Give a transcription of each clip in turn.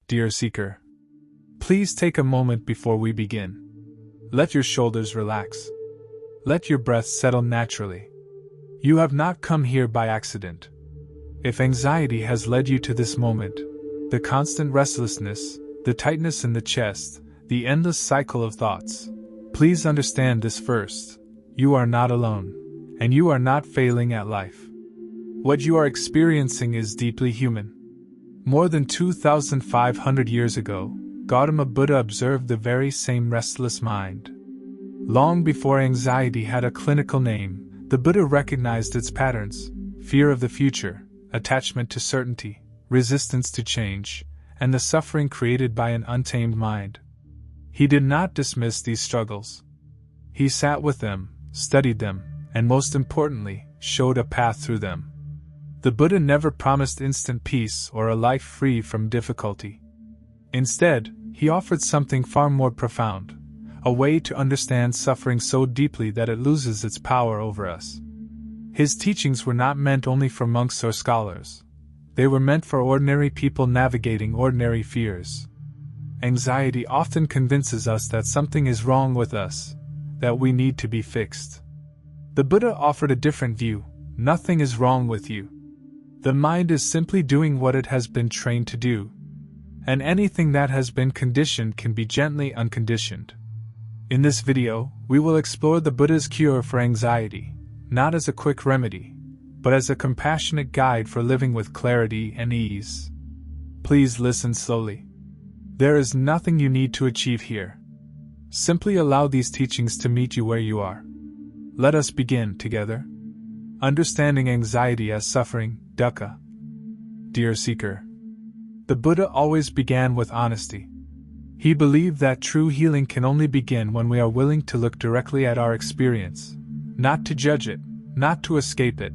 Dear seeker, please take a moment before we begin. Let your shoulders relax. Let your breath settle naturally. You have not come here by accident. If anxiety has led you to this moment, the constant restlessness, the tightness in the chest, the endless cycle of thoughts, please understand this first. You are not alone, and you are not failing at life. What you are experiencing is deeply human. More than 2,500 years ago, Gautama Buddha observed the very same restless mind. Long before anxiety had a clinical name, the Buddha recognized its patterns: fear of the future, attachment to certainty, resistance to change, and the suffering created by an untamed mind. He did not dismiss these struggles. He sat with them, studied them, and most importantly, showed a path through them. The Buddha never promised instant peace or a life free from difficulty. Instead, he offered something far more profound, a way to understand suffering so deeply that it loses its power over us. His teachings were not meant only for monks or scholars. They were meant for ordinary people navigating ordinary fears. Anxiety often convinces us that something is wrong with us, that we need to be fixed. The Buddha offered a different view. Nothing is wrong with you. The mind is simply doing what it has been trained to do. And anything that has been conditioned can be gently unconditioned. In this video, we will explore the Buddha's cure for anxiety, not as a quick remedy, but as a compassionate guide for living with clarity and ease. Please listen slowly. There is nothing you need to achieve here. Simply allow these teachings to meet you where you are. Let us begin together. Understanding anxiety as suffering, dukkha. Dear seeker, the Buddha always began with honesty. He believed that true healing can only begin when we are willing to look directly at our experience, not to judge it, not to escape it,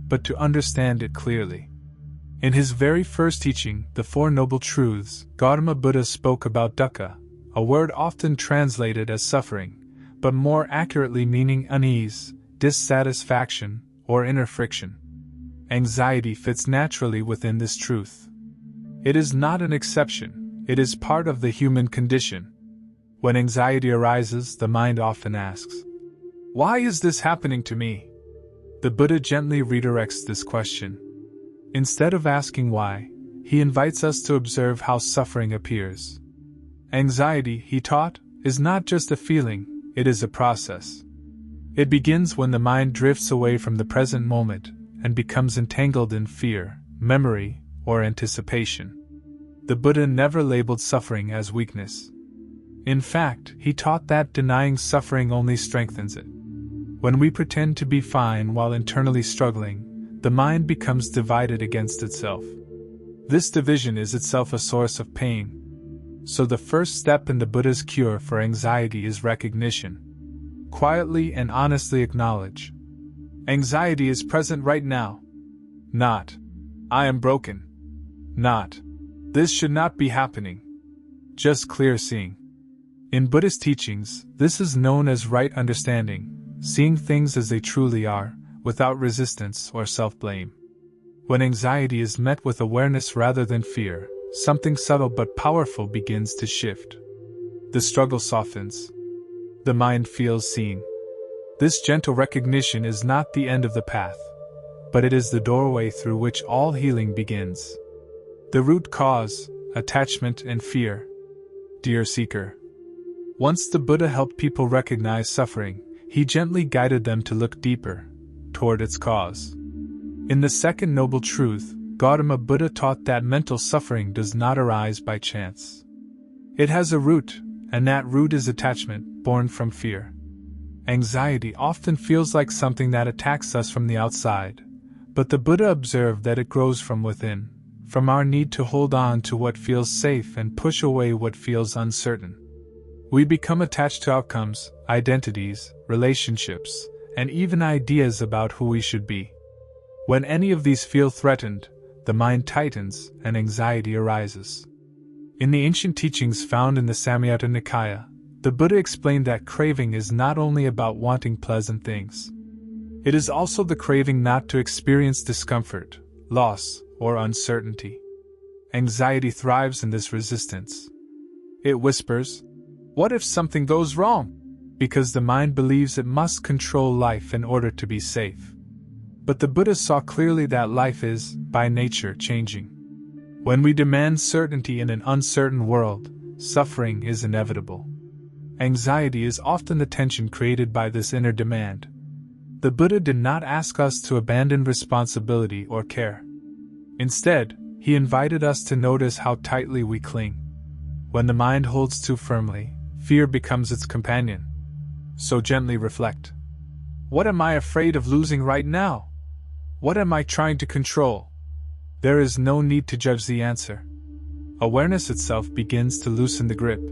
but to understand it clearly. In his very first teaching, The Four Noble Truths, Gautama Buddha spoke about dukkha, a word often translated as suffering, but more accurately meaning unease, dissatisfaction, or inner friction. Anxiety fits naturally within this truth. It is not an exception, it is part of the human condition. When anxiety arises, the mind often asks, "Why is this happening to me?" The Buddha gently redirects this question. Instead of asking why, he invites us to observe how suffering appears. Anxiety, he taught, is not just a feeling, it is a process. It begins when the mind drifts away from the present moment and becomes entangled in fear, memory, or anticipation. The Buddha never labeled suffering as weakness. In fact, he taught that denying suffering only strengthens it. When we pretend to be fine while internally struggling, the mind becomes divided against itself. This division is itself a source of pain. So the first step in the Buddha's cure for anxiety is recognition. Quietly and honestly acknowledge. Anxiety is present right now. Not, "I am broken." Not, "This should not be happening." Just clear seeing. In Buddhist teachings, this is known as right understanding, seeing things as they truly are, without resistance or self-blame. When anxiety is met with awareness rather than fear, something subtle but powerful begins to shift. The struggle softens. The mind feels seen. This gentle recognition is not the end of the path, but it is the doorway through which all healing begins. The root cause, attachment and fear. Dear seeker, once the Buddha helped people recognize suffering, he gently guided them to look deeper, toward its cause. In the second noble truth, Gautama Buddha taught that mental suffering does not arise by chance. It has a root, and that root is attachment, born from fear. Anxiety often feels like something that attacks us from the outside, but the Buddha observed that it grows from within, from our need to hold on to what feels safe and push away what feels uncertain. We become attached to outcomes, identities, relationships, and even ideas about who we should be. When any of these feel threatened, the mind tightens and anxiety arises. In the ancient teachings found in the Samyutta Nikaya, the Buddha explained that craving is not only about wanting pleasant things. It is also the craving not to experience discomfort, loss, or uncertainty. Anxiety thrives in this resistance. It whispers, "What if something goes wrong?" Because the mind believes it must control life in order to be safe. But the Buddha saw clearly that life is, by nature, changing. When we demand certainty in an uncertain world, suffering is inevitable. Anxiety is often the tension created by this inner demand. The Buddha did not ask us to abandon responsibility or care. Instead, he invited us to notice how tightly we cling. When the mind holds too firmly, fear becomes its companion. So gently reflect. What am I afraid of losing right now? What am I trying to control? There is no need to judge the answer. Awareness itself begins to loosen the grip.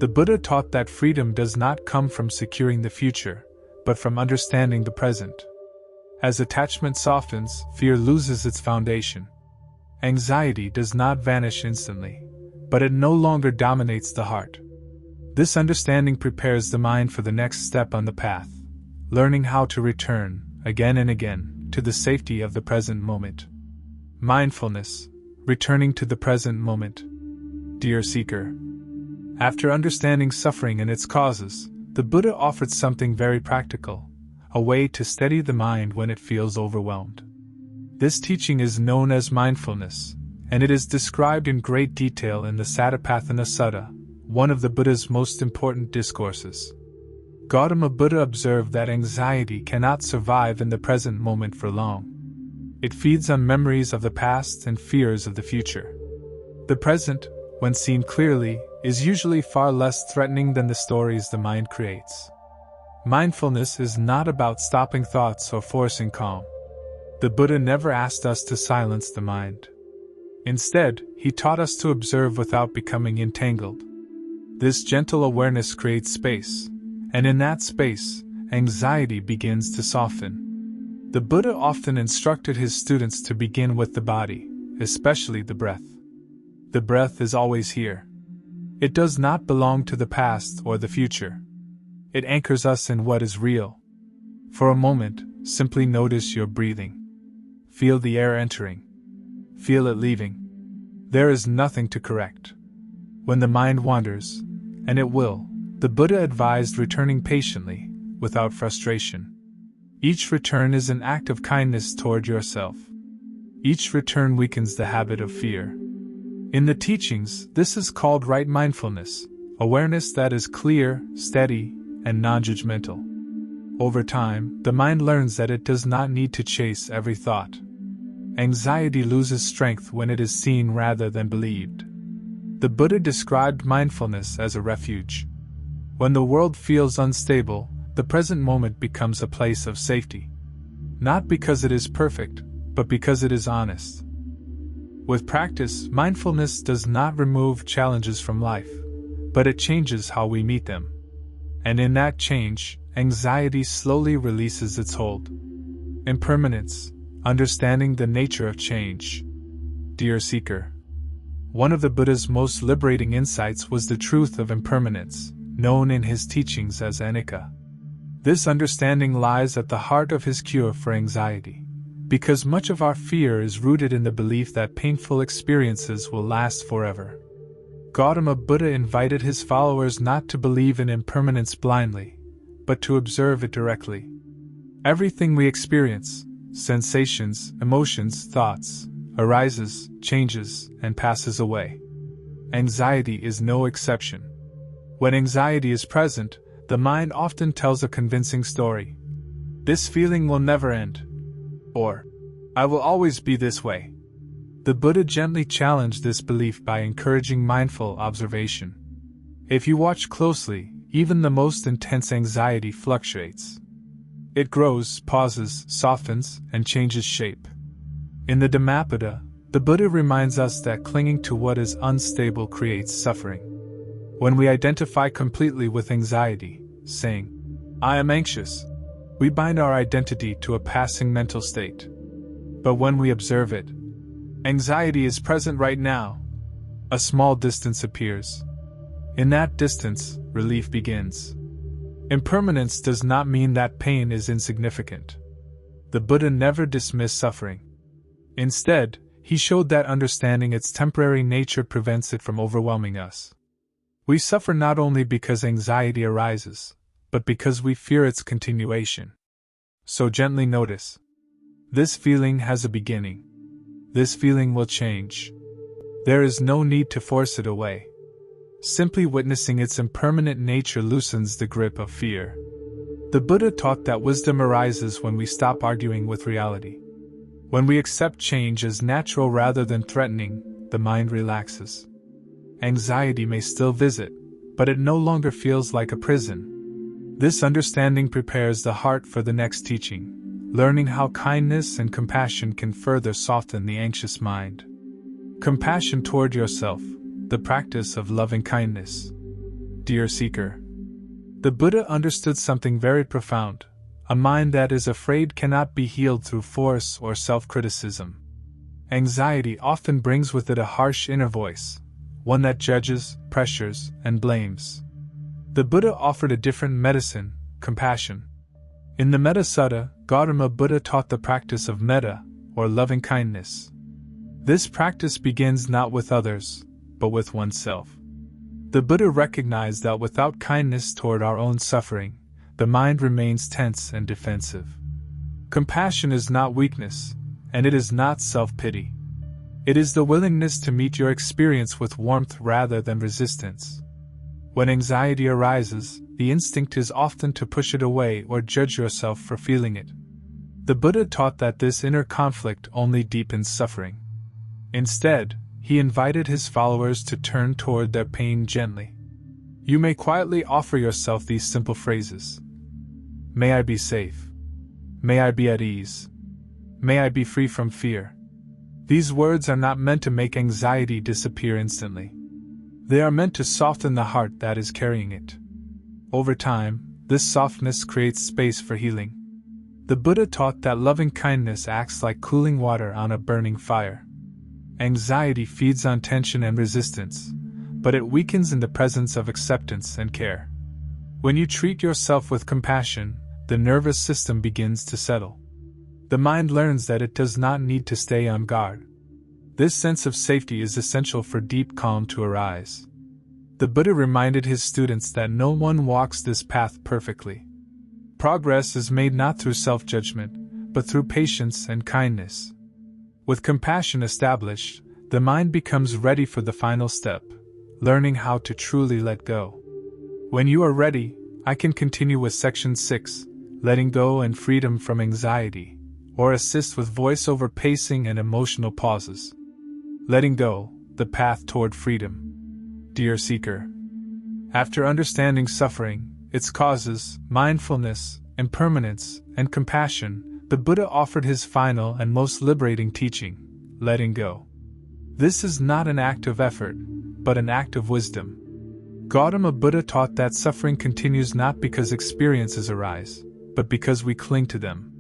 The Buddha taught that freedom does not come from securing the future, but from understanding the present. As attachment softens, fear loses its foundation. Anxiety does not vanish instantly, but it no longer dominates the heart. This understanding prepares the mind for the next step on the path, learning how to return, again and again, to the safety of the present moment. Mindfulness, returning to the present moment. Dear seeker, after understanding suffering and its causes, the Buddha offered something very practical, a way to steady the mind when it feels overwhelmed. This teaching is known as mindfulness, and it is described in great detail in the Satipatthana Sutta, one of the Buddha's most important discourses. Gautama Buddha observed that anxiety cannot survive in the present moment for long. It feeds on memories of the past and fears of the future. The present, when seen clearly, is usually far less threatening than the stories the mind creates. Mindfulness is not about stopping thoughts or forcing calm. The Buddha never asked us to silence the mind. Instead, he taught us to observe without becoming entangled. This gentle awareness creates space, and in that space, anxiety begins to soften. The Buddha often instructed his students to begin with the body, especially the breath. The breath is always here. It does not belong to the past or the future. It anchors us in what is real. For a moment, simply notice your breathing. Feel the air entering. Feel it leaving. There is nothing to correct. When the mind wanders, and it will, the Buddha advised returning patiently, without frustration. Each return is an act of kindness toward yourself. Each return weakens the habit of fear. In the teachings, this is called right mindfulness, awareness that is clear, steady, and non-judgmental. Over time, the mind learns that it does not need to chase every thought. Anxiety loses strength when it is seen rather than believed. The Buddha described mindfulness as a refuge. When the world feels unstable, the present moment becomes a place of safety. Not because it is perfect, but because it is honest. With practice, mindfulness does not remove challenges from life, but it changes how we meet them. And in that change, anxiety slowly releases its hold. Impermanence, understanding the nature of change. Dear seeker, one of the Buddha's most liberating insights was the truth of impermanence, known in his teachings as anicca. This understanding lies at the heart of his cure for anxiety, because much of our fear is rooted in the belief that painful experiences will last forever. Gautama Buddha invited his followers not to believe in impermanence blindly, but to observe it directly. Everything we experience, sensations, emotions, thoughts, arises, changes, and passes away. Anxiety is no exception. When anxiety is present, the mind often tells a convincing story. This feeling will never end. Or, I will always be this way. The Buddha gently challenged this belief by encouraging mindful observation. If you watch closely, even the most intense anxiety fluctuates. It grows, pauses, softens, and changes shape. In the Dhammapada, the Buddha reminds us that clinging to what is unstable creates suffering. When we identify completely with anxiety, saying, I am anxious, we bind our identity to a passing mental state. But when we observe it, anxiety is present right now. A small distance appears. In that distance, relief begins. Impermanence does not mean that pain is insignificant. The Buddha never dismissed suffering. Instead, He showed that understanding its temporary nature prevents it from overwhelming us. We suffer not only because anxiety arises, but because we fear its continuation. So gently notice. This feeling has a beginning. This feeling will change. There is no need to force it away. Simply witnessing its impermanent nature loosens the grip of fear. The Buddha taught that wisdom arises when we stop arguing with reality. When we accept change as natural rather than threatening, the mind relaxes. Anxiety may still visit, but it no longer feels like a prison. This understanding prepares the heart for the next teaching, learning how kindness and compassion can further soften the anxious mind. Compassion toward yourself, the practice of loving kindness. Dear seeker, the Buddha understood something very profound. A mind that is afraid cannot be healed through force or self-criticism. Anxiety often brings with it a harsh inner voice, one that judges, pressures, and blames. The Buddha offered a different medicine, compassion. In the Metta Sutta, Gautama Buddha taught the practice of metta, or loving kindness. This practice begins not with others, but with oneself. The Buddha recognized that without kindness toward our own suffering, the mind remains tense and defensive. Compassion is not weakness, and it is not self-pity. It is the willingness to meet your experience with warmth rather than resistance. When anxiety arises, the instinct is often to push it away or judge yourself for feeling it. The Buddha taught that this inner conflict only deepens suffering. Instead, he invited his followers to turn toward their pain gently. You may quietly offer yourself these simple phrases. May I be safe. May I be at ease. May I be free from fear. These words are not meant to make anxiety disappear instantly. They are meant to soften the heart that is carrying it. Over time, this softness creates space for healing. The Buddha taught that loving kindness acts like cooling water on a burning fire. Anxiety feeds on tension and resistance, but it weakens in the presence of acceptance and care. When you treat yourself with compassion, the nervous system begins to settle. The mind learns that it does not need to stay on guard. This sense of safety is essential for deep calm to arise. The Buddha reminded his students that no one walks this path perfectly. Progress is made not through self-judgment, but through patience and kindness. With compassion established, the mind becomes ready for the final step, learning how to truly let go. When you are ready, I can continue with Section 6, Letting Go and Freedom from Anxiety, or assist with voiceover pacing and emotional pauses. Letting Go, the Path Toward Freedom. Dear Seeker, after understanding suffering, its causes, mindfulness, impermanence, and compassion, the Buddha offered his final and most liberating teaching, letting go. This is not an act of effort, but an act of wisdom. Gautama Buddha taught that suffering continues not because experiences arise, but because we cling to them.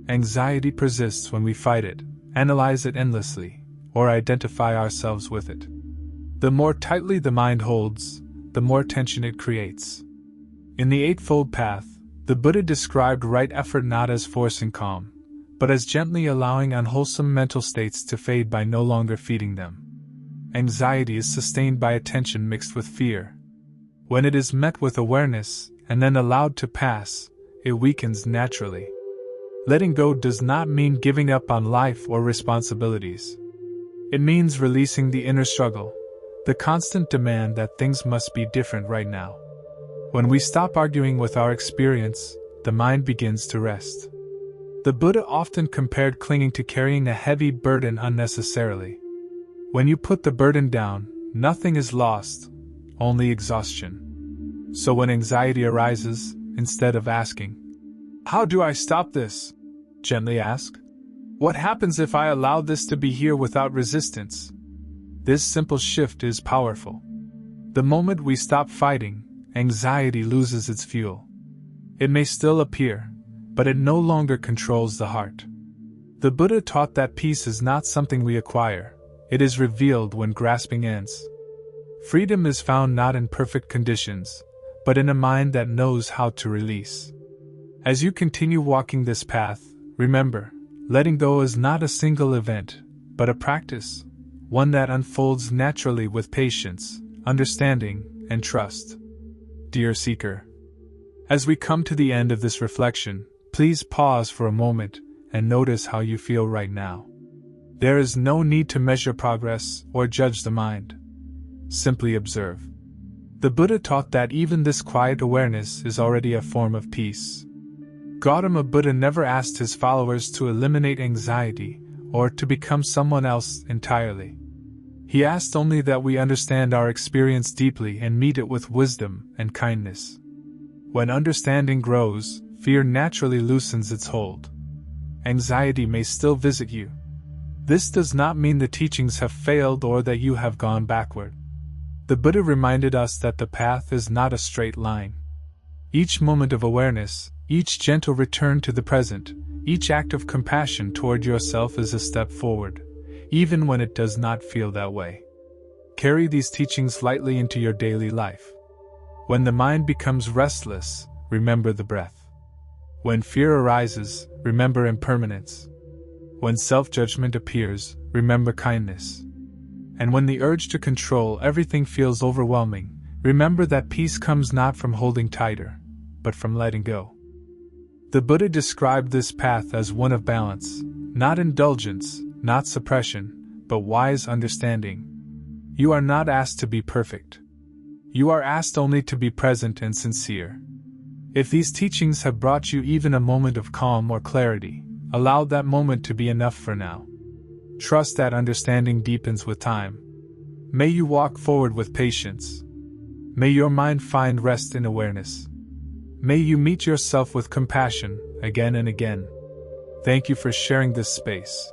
Anxiety persists when we fight it, analyze it endlessly, or identify ourselves with it. The more tightly the mind holds, the more tension it creates. In the Eightfold Path, the Buddha described right effort not as forcing calm, but as gently allowing unwholesome mental states to fade by no longer feeding them. Anxiety is sustained by attention mixed with fear. When it is met with awareness, and then allowed to pass, it weakens naturally. Letting go does not mean giving up on life or responsibilities. It means releasing the inner struggle, the constant demand that things must be different right now. When we stop arguing with our experience, the mind begins to rest. The Buddha often compared clinging to carrying a heavy burden unnecessarily. When you put the burden down, nothing is lost, only exhaustion. So when anxiety arises, instead of asking, "How do I stop this?" gently ask, "What happens if I allow this to be here without resistance?" This simple shift is powerful. The moment we stop fighting, anxiety loses its fuel. It may still appear, but it no longer controls the heart. The Buddha taught that peace is not something we acquire, it is revealed when grasping ends. Freedom is found not in perfect conditions, but in a mind that knows how to release. As you continue walking this path, remember, letting go is not a single event, but a practice, one that unfolds naturally with patience, understanding, and trust. Dear seeker, as we come to the end of this reflection, please pause for a moment and notice how you feel right now. There is no need to measure progress or judge the mind. Simply observe. The Buddha taught that even this quiet awareness is already a form of peace. Gautama Buddha never asked his followers to eliminate anxiety or to become someone else entirely. He asked only that we understand our experience deeply and meet it with wisdom and kindness. When understanding grows, fear naturally loosens its hold. Anxiety may still visit you. This does not mean the teachings have failed or that you have gone backward. The Buddha reminded us that the path is not a straight line. Each moment of awareness, each gentle return to the present, each act of compassion toward yourself is a step forward, even when it does not feel that way. Carry these teachings lightly into your daily life. When the mind becomes restless, remember the breath. When fear arises, remember impermanence. When self-judgment appears, remember kindness. And when the urge to control everything feels overwhelming, remember that peace comes not from holding tighter, but from letting go. The Buddha described this path as one of balance, not indulgence, not suppression, but wise understanding. You are not asked to be perfect. You are asked only to be present and sincere. If these teachings have brought you even a moment of calm or clarity, allow that moment to be enough for now. Trust that understanding deepens with time. May you walk forward with patience. May your mind find rest in awareness. May you meet yourself with compassion, again and again. Thank you for sharing this space.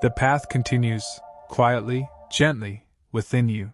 The path continues, quietly, gently, within you.